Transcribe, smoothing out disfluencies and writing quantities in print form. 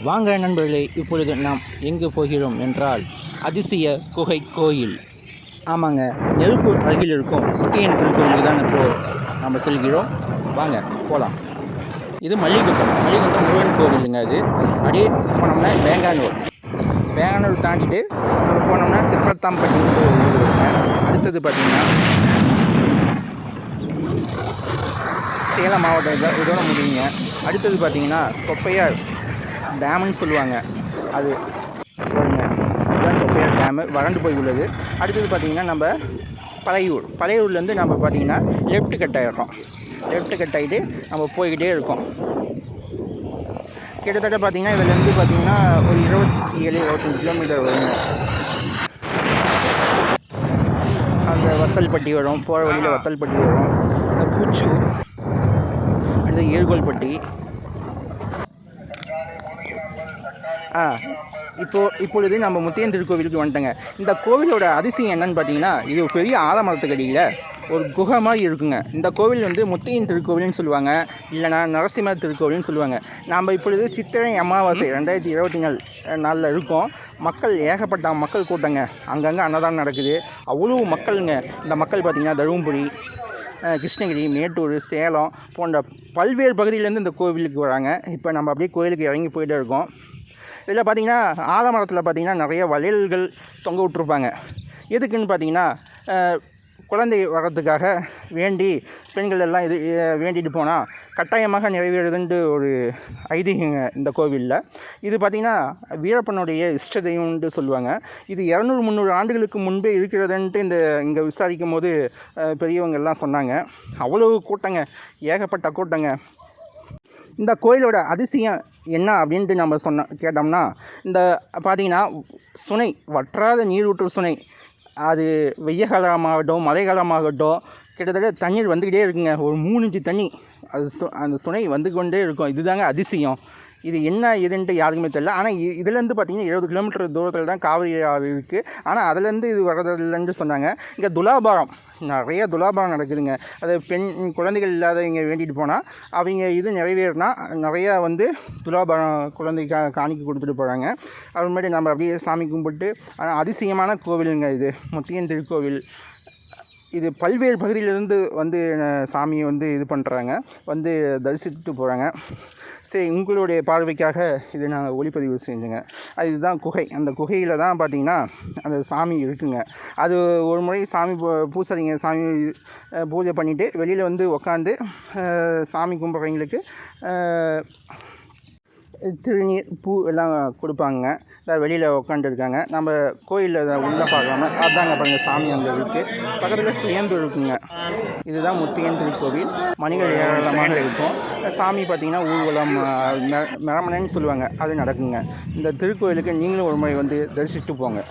வாங்க நண்பர்களே, இப்பொழுது நாம் எங்கு போகிறோம் என்றால் அதிசய குகை கோயில். ஆமாங்க, நெருப்பூர் அருகில் இருக்கும் முத்தியன் திருக்கோயிலுக்கு தான் இப்போது நம்ம செல்கிறோம். வாங்க போகலாம். இது மல்லிகுண்டம் முருகன் கோவிலுங்க. அது அப்படியே போனோம்னா வேங்கானூர் தாண்டிட்டு நம்ம போனோம்னா திருப்பத்தாம்பட்டின்ற ஒரு ஊர் வருங்க. அடுத்தது பார்த்திங்கன்னா சேலம் மாவட்டத்தில் இதோட முடியுங்க. அடுத்தது பார்த்திங்கன்னா தொப்பையார் டேமுன்னு சொல்லுவாங்க. அது இதுதான் தொப்பையார் டேமு, வறண்டு போய் உள்ளது. அடுத்தது பார்த்திங்கன்னா நம்ம பழையூர்லேருந்து நம்ம பார்த்திங்கன்னா லெஃப்ட் கட் ஆகிட்டு நம்ம போய்கிட்டே இருக்கோம். கிட்டத்தட்ட பார்த்திங்கன்னா இதுலேருந்து பார்த்திங்கன்னா ஒரு 27-25 கிலோமீட்டர் வருங்க. அந்த வத்தல்பட்டி வரும், போகிற வழியில் வத்தல்பட்டி வரும், பூச்சூர், அடுத்து ஏர்கோல்பட்டி. இப்பொழுது நம்ம முத்தியன் திருக்கோவிலுக்கு வந்துட்டோங்க. இந்த கோவிலோட அதிசயம் என்னன்னு பார்த்தீங்கன்னா, இது ஒரு பெரிய ஆலமரத்துக்கடியில் ஒரு குகை மாதிரி இருக்குங்க. இந்த கோவில் வந்து முத்தியன் திருக்கோவில்னு சொல்லுவாங்க, இல்லைனா நரசிம்மர் திருக்கோவில்னு சொல்லுவாங்க. நாம் இப்பொழுது சித்திரை அமாவாசை 2024 இருக்கோம். ஏகப்பட்ட மக்கள் கூட்டங்க. அங்கங்கே அன்னதானம் நடக்குது. அவ்வளோ மக்களுங்க. இந்த மக்கள் பார்த்திங்கன்னா தருமபுரி, கிருஷ்ணகிரி, மேட்டூர், சேலம் போன்ற பல்வேறு பகுதியிலேருந்து இந்த கோவிலுக்கு வராங்க. இப்போ நம்ம அப்படியே கோவிலுக்கு இறங்கி போயிட்டே இருக்கோம். இதில் பார்த்திங்கன்னா ஆலமரத்தில் பார்த்திங்கன்னா நிறைய வளையல்கள் தொங்க விட்ருப்பாங்க. எதுக்குன்னு பார்த்திங்கன்னா குழந்தை வர்றதுக்காக வேண்டி பெண்கள் எல்லாம் வேண்டிட்டு போனால் கட்டாயமாக நிறைவேறுதுன்ட்டு ஒரு ஐதீகங்க இந்த கோவிலில். இது பார்த்திங்கன்னா வீரப்பனுடைய இஷ்ட தெய்வம்ன்ட்டு சொல்லுவாங்க. இது 200-300 ஆண்டுகளுக்கு முன்பே இருக்கிறதுன்ட்டு இங்கே விசாரிக்கும் போது பெரியவங்கள்லாம் சொன்னாங்க. அவ்வளோ கூட்டங்க, ஏகப்பட்ட கூட்டங்க. இந்த கோயிலோட அதிசயம் என்ன அப்படின்ட்டு நம்ம கேட்டோம்னா, இந்த பார்த்திங்கன்னா சுனை, வற்றாத நீரூற்று சுனை. அது வெய்ய காலமாகட்டும் மழை காலமாகட்டும் கிட்டத்தட்ட தண்ணீர் வந்துக்கிட்டே இருக்குங்க. ஒரு 3 இன்ச்சு தண்ணி அந்த சுனை வந்து கொண்டே இருக்கும். இதுதாங்க அதிசயம். இது என்ன இதுன்ட்டு யாருக்குமே தெரியல. ஆனால் இதுலேருந்து பார்த்திங்கன்னா 20 கிலோமீட்டர் தூரத்தில் தான் காவிரி ஆறு இருக்குது. ஆனால் அதுலேருந்து இது வர்றதில்லைன்னு சொன்னாங்க. இங்கே நிறைய துலாபாரம் நடக்குதுங்க. அது குழந்தைகள் இல்லாதவங்க வேண்டிட்டு போனால் அவங்க இது நிறைவேறினா நிறையா வந்து துலாபாரம் குழந்தைக்கு காணிக்க கொடுத்துட்டு போகிறாங்க. அப்புறமேட்டு நம்ம அப்படியே சாமி கும்பிட்டு, அதிசயமான கோவிலுங்க இது முத்தியன் திருக்கோவில். இது பல்வேறு பகுதியிலேருந்து வந்து சாமியை வந்து இது பண்ணுறாங்க, வந்து தரிசித்துட்டு போகிறாங்க. சரி, உங்களுடைய பார்வைக்காக இது நாங்கள் ஒளிப்பதிவு செஞ்சோங்க. இதுதான் குகை. அந்த குகையில் தான் பார்த்திங்கன்னா அந்த சாமி இருக்குங்க. அது ஒரு முறை பூசாரிங்க சாமி பூஜை பண்ணிவிட்டு வெளியில் வந்து உக்காந்து சாமி கும்பிட்றவங்களுக்கு திருநீர் பூ எல்லாம் கொடுப்பாங்க. வெளியில் உட்காந்துருக்காங்க. நம்ம கோயிலில் உள்ளே பார்க்கலாம்னா அதாங்க பாருங்கள், சாமி அங்கே இருக்குது. பக்கத்தில் சுயம்பு இருக்குங்க. இதுதான் முத்தியன் திருக்கோவில். மணிகள் ஏராளமாக இருக்கும். சாமி பார்த்திங்கன்னா ஊர்வலம் மெரமனைன்னு சொல்லுவாங்க, அது நடக்குங்க. இந்த திருக்கோயிலுக்கு நீங்களும் ஒரு முறை வந்து தரிசித்து போங்க.